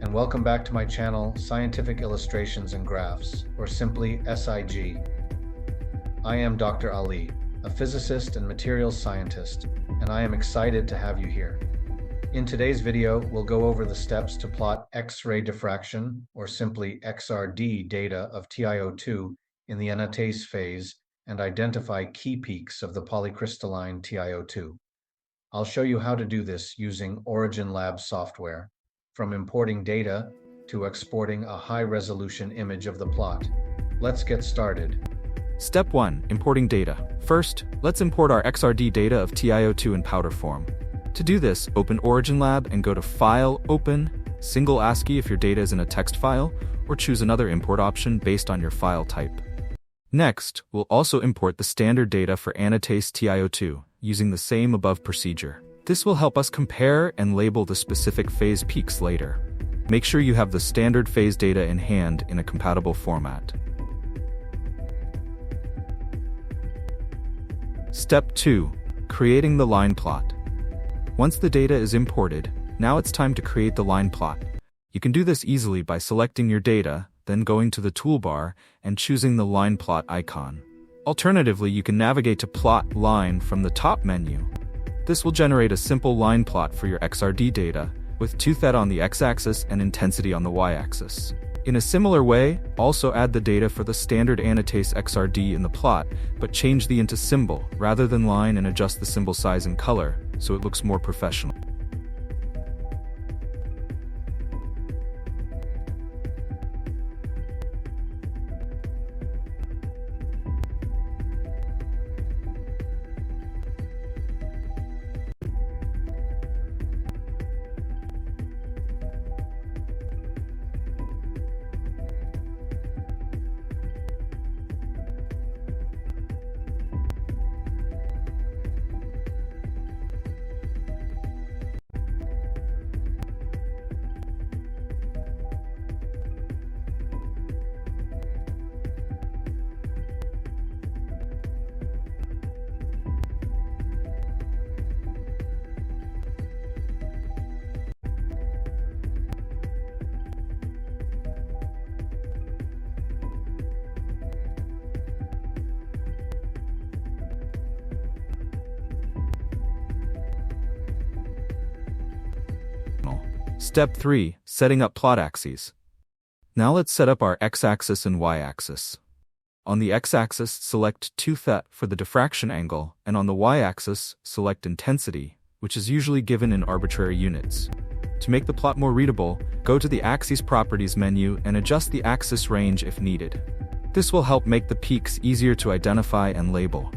and welcome back to my channel, Scientific Illustrations and Graphs, or simply SIG. I am Dr. Ali, a physicist and materials scientist, and I am excited to have you here. In today's video, we'll go over the steps to plot X-ray diffraction, or simply XRD data of TiO2 in the Anatase phase and identify key peaks of the polycrystalline TiO2. I'll show you how to do this using OriginLab software, from importing data to exporting a high-resolution image of the plot. Let's get started. Step 1. Importing data. First, let's import our XRD data of TiO2 in powder form. To do this, open OriginLab and go to File, Open, Single ASCII if your data is in a text file, or choose another import option based on your file type. Next, we'll also import the standard data for Anatase TiO2, using the same above procedure. This will help us compare and label the specific phase peaks later. Make sure you have the standard phase data in hand in a compatible format. Step 2. Creating the line plot. Once the data is imported, now it's time to create the line plot. You can do this easily by selecting your data, then going to the toolbar and choosing the line plot icon. Alternatively, you can navigate to Plot Line from the top menu. This will generate a simple line plot for your XRD data, with tooth on the x-axis and intensity on the y-axis. In a similar way, also add the data for the standard Anatase XRD in the plot, but change the into symbol rather than line and adjust the symbol size and color so it looks more professional. Step 3. Setting up plot axes. Now let's set up our x-axis and y-axis. On the x-axis, select tooth for the diffraction angle, and on the y-axis, select intensity, which is usually given in arbitrary units. To make the plot more readable, go to the Axes Properties menu and adjust the axis range if needed. This will help make the peaks easier to identify and label.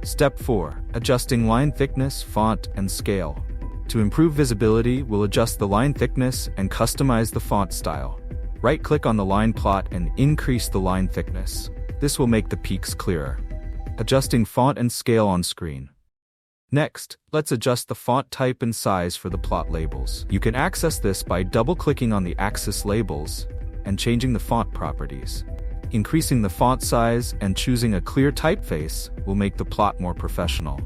Step 4. Adjusting line thickness, font, and scale. To improve visibility, we'll adjust the line thickness and customize the font style. Right-click on the line plot and increase the line thickness. This will make the peaks clearer. Adjusting font and scale on screen. Next, let's adjust the font type and size for the plot labels. You can access this by double-clicking on the axis labels and changing the font properties. Increasing the font size and choosing a clear typeface will make the plot more professional.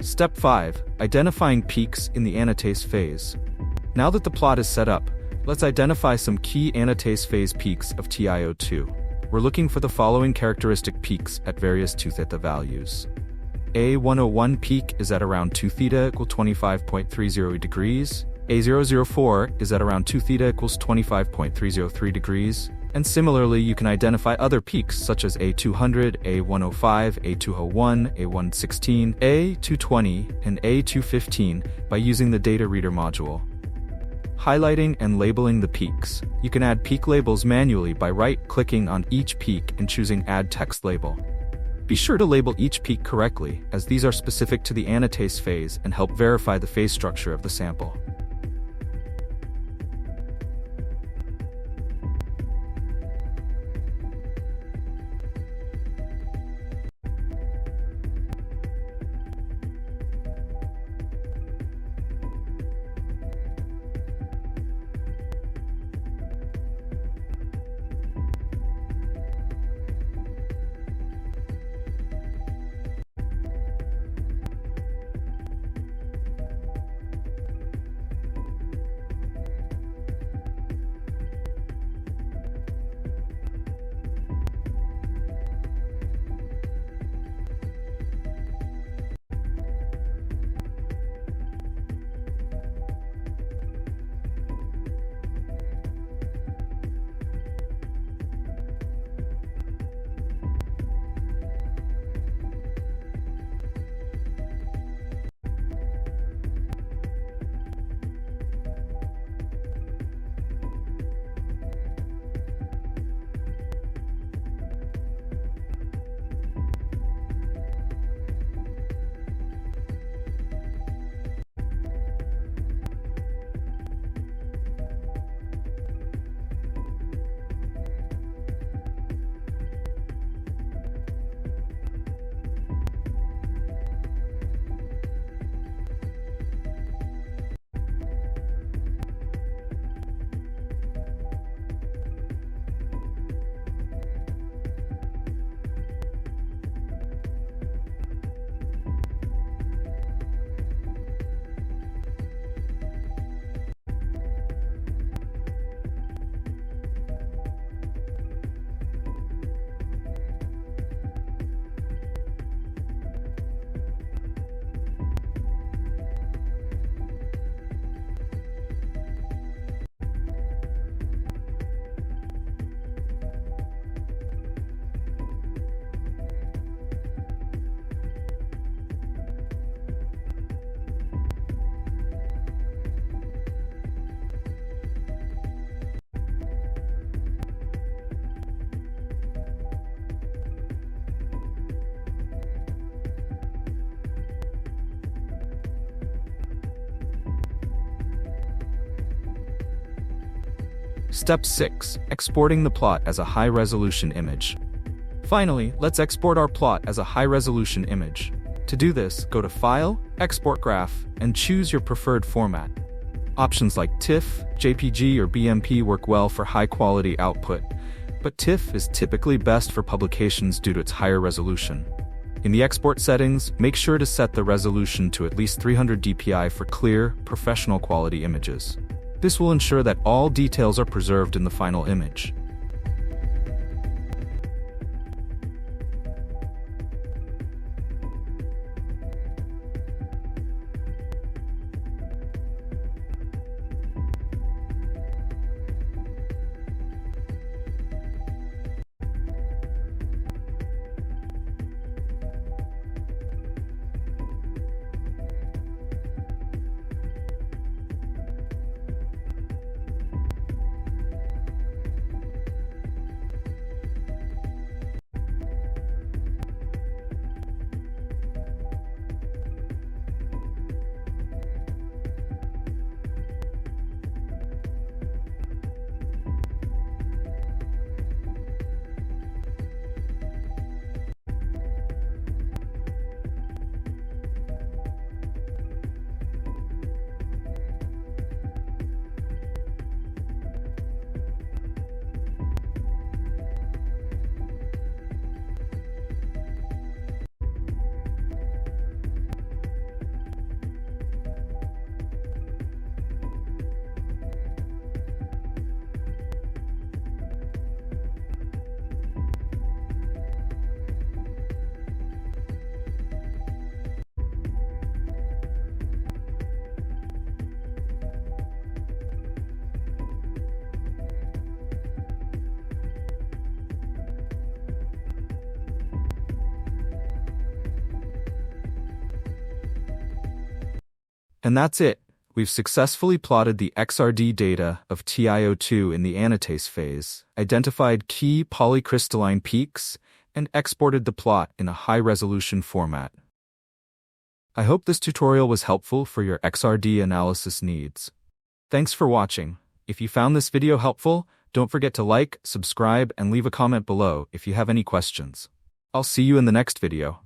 Step 5. Identifying peaks in the anatase phase. Now that the plot is set up, let's identify some key anatase phase peaks of TiO2. We're looking for the following characteristic peaks at various 2 theta values. A101 peak is at around 2 theta equal 25.30 degrees. A004 is at around 2 theta equals 25.303 degrees. And similarly, you can identify other peaks such as A200, A105, A201, A116, A220, and A215 by using the data reader module. Highlighting and labeling the peaks. You can add peak labels manually by right-clicking on each peak and choosing Add Text Label. Be sure to label each peak correctly, as these are specific to the anatase phase and help verify the phase structure of the sample. Step 6. Exporting the plot as a high-resolution image. Finally, let's export our plot as a high-resolution image. To do this, go to File, Export Graph, and choose your preferred format. Options like TIFF, JPG, or BMP work well for high-quality output, but TIFF is typically best for publications due to its higher resolution. In the export settings, make sure to set the resolution to at least 300 dpi for clear, professional-quality images. This will ensure that all details are preserved in the final image. And that's it. We've successfully plotted the XRD data of TiO2 in the anatase phase, identified key polycrystalline peaks, and exported the plot in a high-resolution format. I hope this tutorial was helpful for your XRD analysis needs. Thanks for watching. If you found this video helpful, don't forget to like, subscribe, and leave a comment below if you have any questions. I'll see you in the next video.